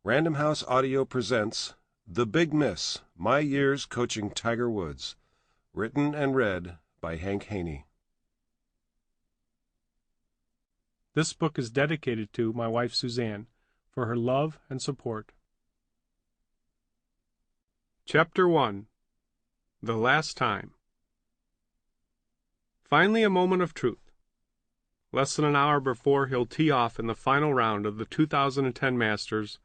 Random House Audio presents The Big Miss, My Years Coaching Tiger Woods, written and read by Hank Haney. This book is dedicated to my wife Suzanne for her love and support. Chapter 1. The Last Time. Finally a moment of truth. Less than an hour before he'll tee off in the final round of the 2010 Masters,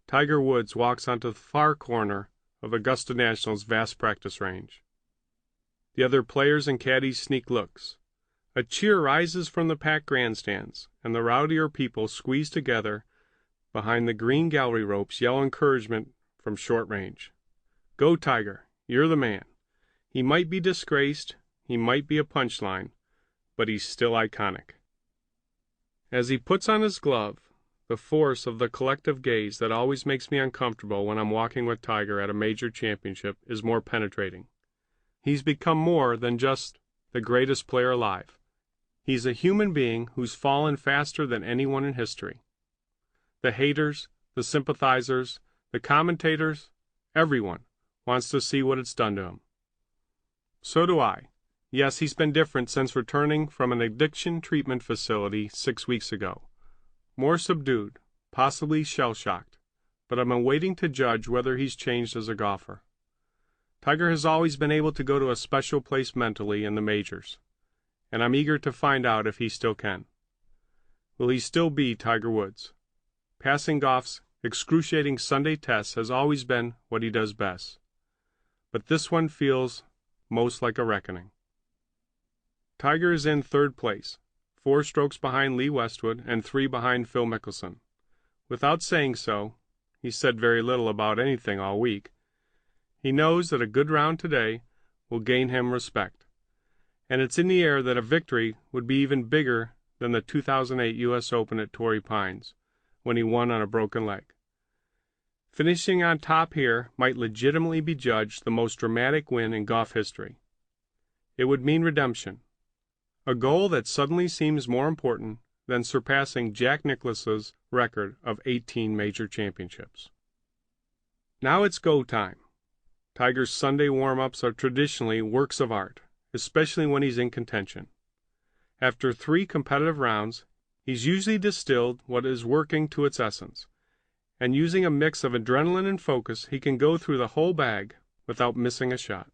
Tiger Woods walks onto the far corner of Augusta National's vast practice range. The other players and caddies sneak looks. A cheer rises from the packed grandstands, and the rowdier people squeeze together behind the green gallery ropes, yell encouragement from short range. Go, Tiger, you're the man. He might be disgraced, he might be a punchline, but he's still iconic. As he puts on his glove, the force of the collective gaze that always makes me uncomfortable when I'm walking with Tiger at a major championship is more penetrating. He's become more than just the greatest player alive. He's a human being who's fallen faster than anyone in history. The haters, the sympathizers, the commentators, everyone wants to see what it's done to him. So do I. Yes, he's been different since returning from an addiction treatment facility 6 weeks ago. More subdued, possibly shell-shocked, but I'm waiting to judge whether he's changed as a golfer. Tiger has always been able to go to a special place mentally in the majors, and I'm eager to find out if he still can. Will he still be Tiger Woods? Passing golf's excruciating Sunday test has always been what he does best, but this one feels most like a reckoning. Tiger is in third place, 4 strokes behind Lee Westwood and 3 behind Phil Mickelson. Without saying so, he said very little about anything all week. He knows that a good round today will gain him respect, and it's in the air that a victory would be even bigger than the 2008 U.S. Open at Torrey Pines, when he won on a broken leg. Finishing on top here might legitimately be judged the most dramatic win in golf history. It would mean redemption, a goal that suddenly seems more important than surpassing Jack Nicklaus's record of 18 major championships. Now it's go time. Tiger's Sunday warm-ups are traditionally works of art, especially when he's in contention. After 3 competitive rounds, he's usually distilled what is working to its essence, and using a mix of adrenaline and focus, he can go through the whole bag without missing a shot.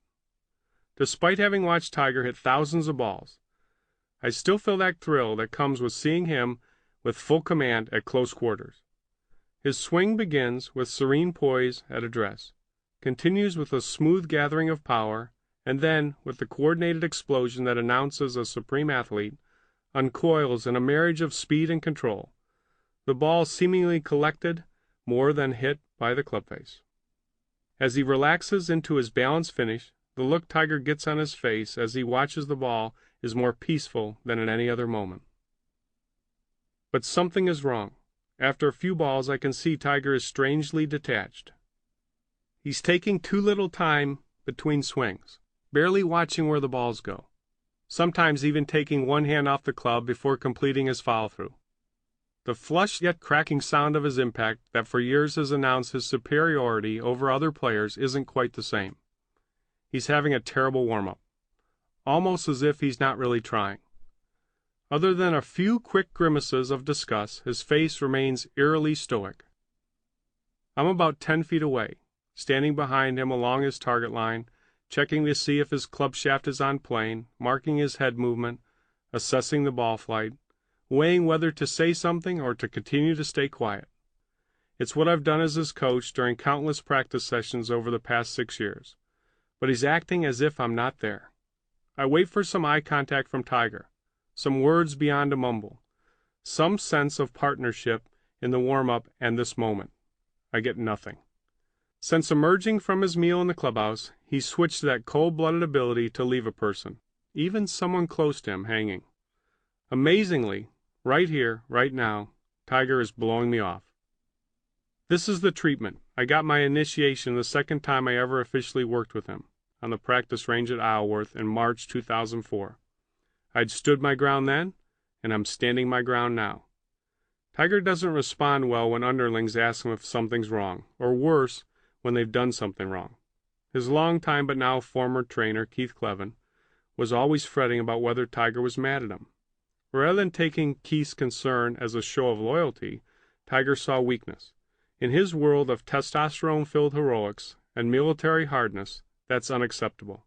Despite having watched Tiger hit thousands of balls, I still feel that thrill that comes with seeing him with full command at close quarters. His swing begins with serene poise at address, continues with a smooth gathering of power, and then, with the coordinated explosion that announces a supreme athlete, uncoils in a marriage of speed and control, the ball seemingly collected more than hit by the club face. As he relaxes into his balanced finish, the look Tiger gets on his face as he watches the ball is more peaceful than at any other moment. But something is wrong. After a few balls, I can see Tiger is strangely detached. He's taking too little time between swings, barely watching where the balls go, sometimes even taking one hand off the club before completing his follow-through. The flush yet cracking sound of his impact that for years has announced his superiority over other players isn't quite the same. He's having a terrible warm-up, almost as if he's not really trying. Other than a few quick grimaces of disgust, his face remains eerily stoic. I'm about 10 feet away, standing behind him along his target line, checking to see if his club shaft is on plane, marking his head movement, assessing the ball flight, weighing whether to say something or to continue to stay quiet. It's what I've done as his coach during countless practice sessions over the past 6 years, but he's acting as if I'm not there. I wait for some eye contact from Tiger, some words beyond a mumble, some sense of partnership in the warm-up and this moment. I get nothing. Since emerging from his meal in the clubhouse, he's switched to that cold-blooded ability to leave a person, even someone close to him, hanging. Amazingly, right here, right now, Tiger is blowing me off. This is the treatment. I got my initiation the second time I ever officially worked with him, on the practice range at Isleworth in March 2004. I'd stood my ground then, and I'm standing my ground now. Tiger doesn't respond well when underlings ask him if something's wrong, or worse, when they've done something wrong. His longtime but now former trainer, Keith Clevin, was always fretting about whether Tiger was mad at him. Rather than taking Keith's concern as a show of loyalty, Tiger saw weakness. In his world of testosterone-filled heroics and military hardness, that's unacceptable.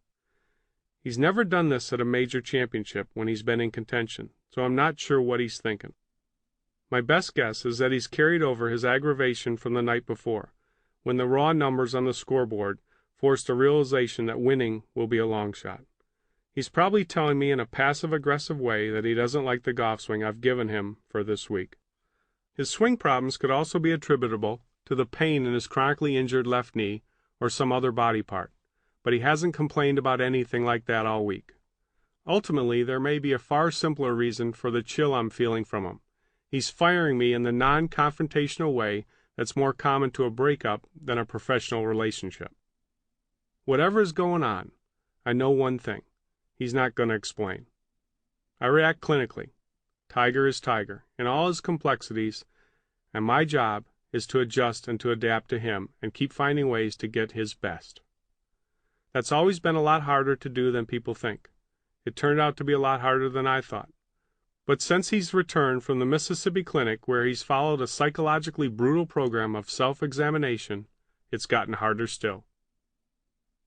He's never done this at a major championship when he's been in contention, so I'm not sure what he's thinking. My best guess is that he's carried over his aggravation from the night before, when the raw numbers on the scoreboard forced a realization that winning will be a long shot. He's probably telling me in a passive-aggressive way that he doesn't like the golf swing I've given him for this week. His swing problems could also be attributable to the pain in his chronically injured left knee or some other body part, but he hasn't complained about anything like that all week. Ultimately, there may be a far simpler reason for the chill I'm feeling from him. He's firing me in the non-confrontational way that's more common to a breakup than a professional relationship. Whatever is going on, I know one thing. He's not going to explain. I react clinically. Tiger is Tiger, in all his complexities, and my job is to adjust and to adapt to him and keep finding ways to get his best. That's always been a lot harder to do than people think. It turned out to be a lot harder than I thought. But since he's returned from the Mississippi Clinic, where he's followed a psychologically brutal program of self-examination, it's gotten harder still.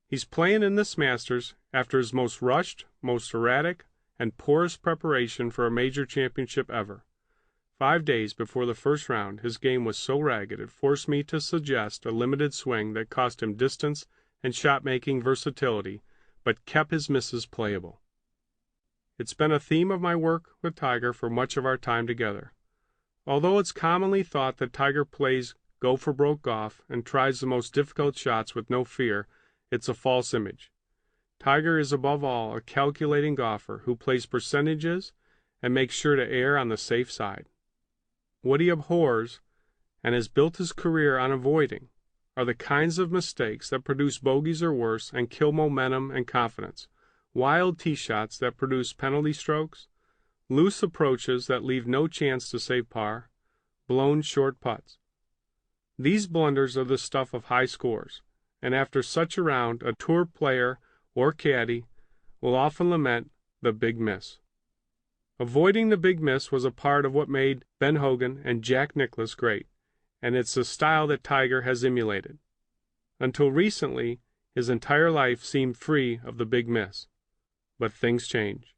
He's playing in this Masters after his most rushed, most erratic, and poorest preparation for a major championship ever. 5 days before the first round, his game was so ragged it forced me to suggest a limited swing that cost him distance and shot-making versatility, but kept his misses playable. It's been a theme of my work with Tiger for much of our time together. Although it's commonly thought that Tiger plays go-for-broke golf and tries the most difficult shots with no fear, it's a false image. Tiger is above all a calculating golfer who plays percentages and makes sure to err on the safe side. What he abhors, and has built his career on avoiding, are the kinds of mistakes that produce bogeys or worse and kill momentum and confidence, wild tee shots that produce penalty strokes, loose approaches that leave no chance to save par, blown short putts. These blunders are the stuff of high scores, and after such a round, a tour player or caddy will often lament the big miss. Avoiding the big miss was a part of what made Ben Hogan and Jack Nicklaus great, and it's a style that Tiger has emulated. Until recently, his entire life seemed free of the big miss. But things change.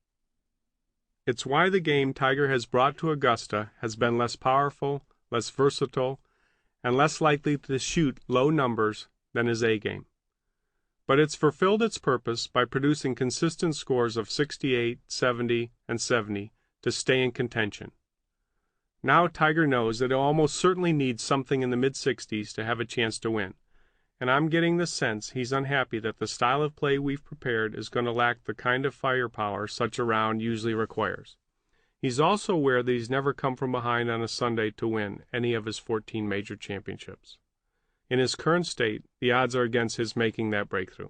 It's why the game Tiger has brought to Augusta has been less powerful, less versatile, and less likely to shoot low numbers than his A game. But it's fulfilled its purpose by producing consistent scores of 68, 70, and 70 to stay in contention. Now Tiger knows that he'll almost certainly need something in the mid-60s to have a chance to win, and I'm getting the sense he's unhappy that the style of play we've prepared is going to lack the kind of firepower such a round usually requires. He's also aware that he's never come from behind on a Sunday to win any of his 14 major championships. In his current state, the odds are against his making that breakthrough,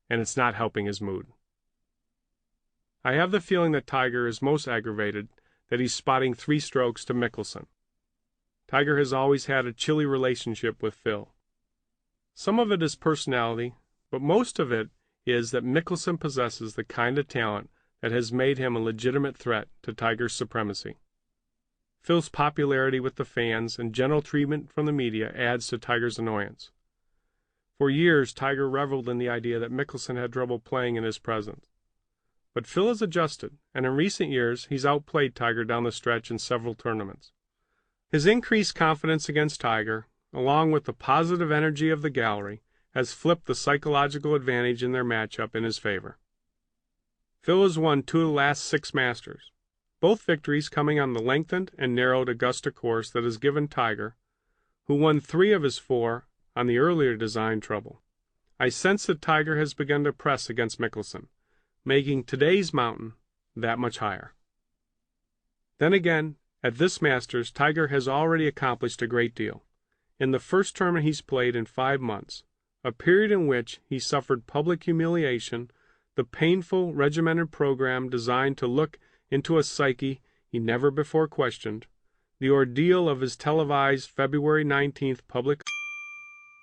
and it's not helping his mood. I have the feeling that Tiger is most aggravated that he's spotting 3 strokes to Mickelson. Tiger has always had a chilly relationship with Phil. Some of it is personality, but most of it is that Mickelson possesses the kind of talent that has made him a legitimate threat to Tiger's supremacy. Phil's popularity with the fans and gentle treatment from the media adds to Tiger's annoyance. For years, Tiger reveled in the idea that Mickelson had trouble playing in his presence. But Phil has adjusted, and in recent years, he's outplayed Tiger down the stretch in several tournaments. His increased confidence against Tiger, along with the positive energy of the gallery, has flipped the psychological advantage in their matchup in his favor. Phil has won 2 of the last 6 Masters, both victories coming on the lengthened and narrowed Augusta course that has given Tiger, who won 3 of his 4 on the earlier design, trouble. I sense that Tiger has begun to press against Mickelson, making today's mountain that much higher. Then again, at this Masters, Tiger has already accomplished a great deal. In the first tournament he's played in 5 months, a period in which he suffered public humiliation, the painful, regimented program designed to look into a psyche he never before questioned, The ordeal of his televised February 19th public...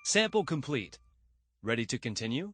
Sample complete. Ready to continue?